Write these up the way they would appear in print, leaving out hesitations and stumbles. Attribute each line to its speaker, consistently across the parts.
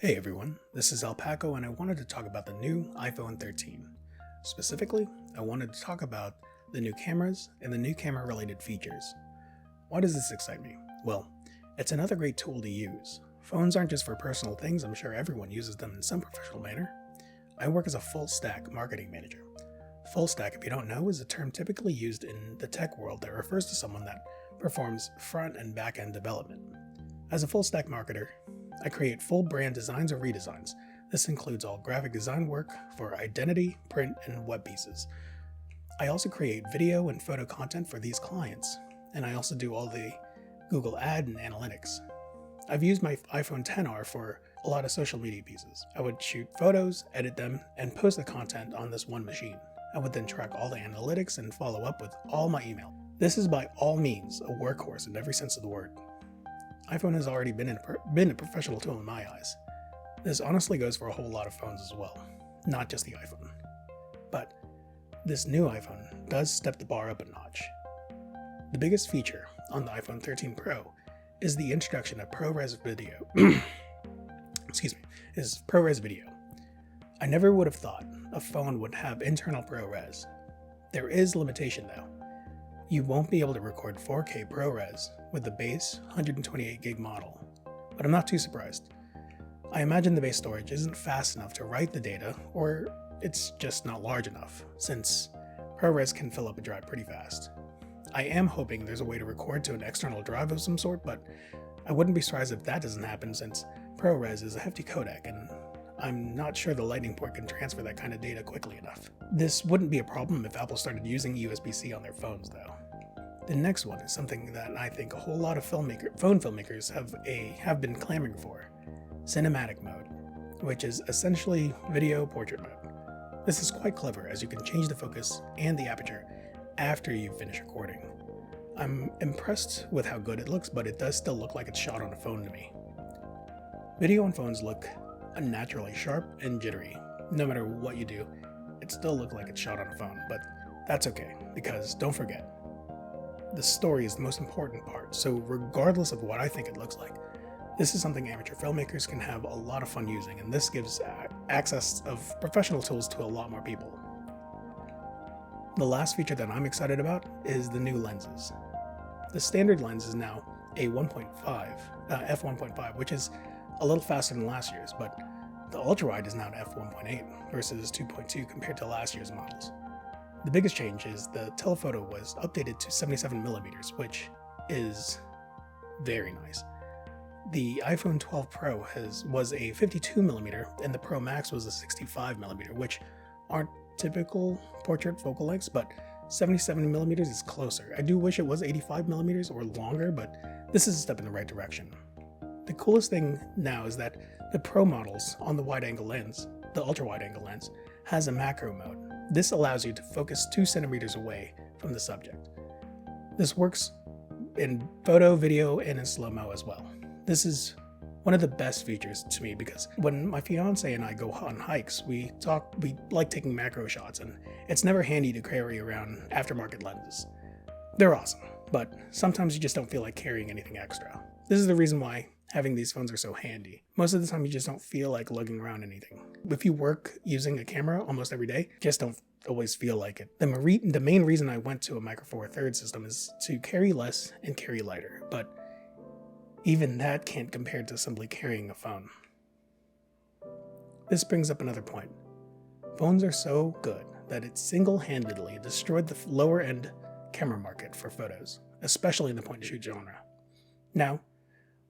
Speaker 1: Hey everyone, this is Alpaco and I wanted to talk about the new iPhone 13. Specifically, I wanted to talk about the new cameras and the new camera related features. Why does this excite me? Well, it's another great tool to use. Phones aren't just for personal things, I'm sure everyone uses them in some professional manner. I work as a full stack marketing manager. Full stack, if you don't know, is a term typically used in the tech world that refers to someone that performs front and back end development. As a full stack marketer, I create full brand designs or redesigns. This includes all graphic design work for identity, print, and web pieces. I also create video and photo content for these clients, and I also do all the Google Ad and analytics. I've used my iPhone XR for a lot of social media pieces. I would shoot photos, edit them, and post the content on this one machine. I would then track all the analytics and follow up with all my email. This is by all means a workhorse in every sense of the word. iPhone has already been a professional tool in my eyes. This honestly goes for a whole lot of phones as well, not just the iPhone. But this new iPhone does step the bar up a notch. The biggest feature on the iPhone 13 Pro is the introduction of ProRes Video. is ProRes Video. I never would have thought a phone would have internal ProRes. There is limitation though. You won't be able to record 4K ProRes with the base 128GB model, but I'm not too surprised. I imagine the base storage isn't fast enough to write the data, or it's just not large enough, since ProRes can fill up a drive pretty fast. I am hoping there's a way to record to an external drive of some sort, but I wouldn't be surprised if that doesn't happen since ProRes is a hefty codec and I'm not sure the lightning port can transfer that kind of data quickly enough. This wouldn't be a problem if Apple started using USB-C on their phones though. The next one is something that I think a whole lot of phone filmmakers have been clamoring for: cinematic mode, which is essentially video portrait mode. This is quite clever as you can change the focus and the aperture after you finish recording. I'm impressed with how good it looks, but it does still look like it's shot on a phone to me. Video on phones look unnaturally sharp and jittery. No matter what you do, it still looks like it's shot on a phone, but that's okay, because don't forget, the story is the most important part, so regardless of what I think it looks like, this is something amateur filmmakers can have a lot of fun using, and this gives access of professional tools to a lot more people. The last feature that I'm excited about is the new lenses. The standard lens is now a f1.5, which is a little faster than last year's, but the ultrawide is now an f1.8 versus 2.2 compared to last year's models. The biggest change is the telephoto was updated to 77mm, which is very nice. The iPhone 12 Pro was a 52mm and the Pro Max was a 65mm, which aren't typical portrait focal lengths, but 77mm is closer. I do wish it was 85mm or longer, but this is a step in the right direction. The coolest thing now is that the Pro models on the wide-angle lens, the ultra-wide-angle lens, has a macro mode. This allows you to focus 2 centimeters away from the subject. This works in photo, video, and in slow-mo as well. This is one of the best features to me because when my fiance and I go on hikes, we like taking macro shots, and it's never handy to carry around aftermarket lenses. They're awesome, but sometimes you just don't feel like carrying anything extra. This is the reason why having these phones are so handy. Most of the time you just don't feel like lugging around anything. If you work using a camera almost every day, you just don't always feel like it. The main reason I went to a microfourthirds system is to carry less and carry lighter, but even that can't compare to simply carrying a phone. This brings up another point. Phones are so good that it single-handedly destroyed the lower end camera market for photos, especially in the point-and-shoot genre. Now,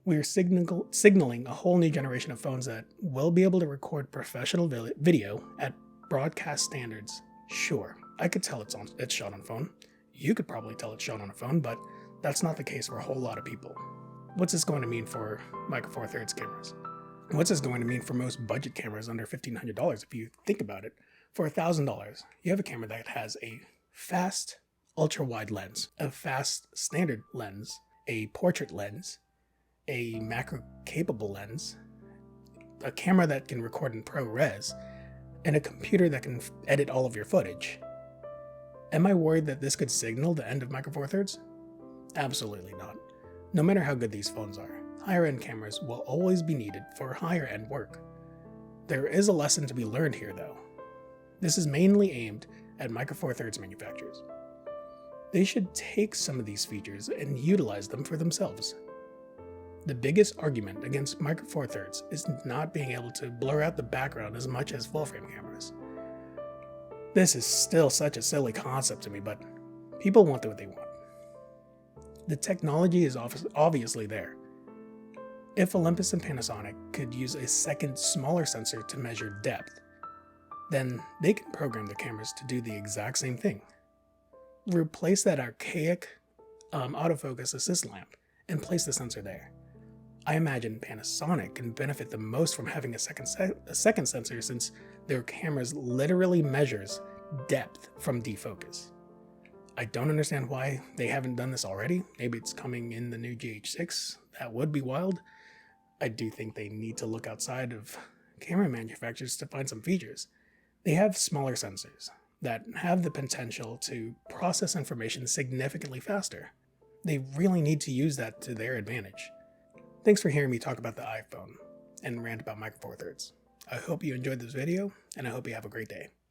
Speaker 1: we're signaling a whole new generation of phones that will be able to record professional video at broadcast standards. Sure, I could tell it's shot on phone. You could probably tell it's shot on a phone, but that's not the case for a whole lot of people. What's this going to mean for micro four thirds cameras? What's this going to mean for most budget cameras under $1,500? If you think about it, for $1,000, you have a camera that has a fast ultra-wide lens, a fast standard lens, a portrait lens, a macro-capable lens, a camera that can record in ProRes, and a computer that can edit all of your footage. Am I worried that this could signal the end of micro four thirds? Absolutely not. No matter how good these phones are, higher end cameras will always be needed for higher end work. There is a lesson to be learned here though. This is mainly aimed at Micro Four Thirds manufacturers. They should take some of these features and utilize them for themselves. The biggest argument against Micro Four Thirds is not being able to blur out the background as much as full frame cameras. This is still such a silly concept to me, but people want what they want. The technology is obviously there. If Olympus and Panasonic could use a second smaller sensor to measure depth, then they can program their cameras to do the exact same thing. Replace that archaic autofocus assist lamp and place the sensor there. I imagine Panasonic can benefit the most from having a second sensor, since their cameras literally measures depth from defocus. I don't understand why they haven't done this already. Maybe it's coming in the new GH6. That would be wild. I do think they need to look outside of camera manufacturers to find some features. They have smaller sensors that have the potential to process information significantly faster. They really need to use that to their advantage. Thanks for hearing me talk about the iPhone and rant about Micro Four Thirds. I hope you enjoyed this video, and I hope you have a great day.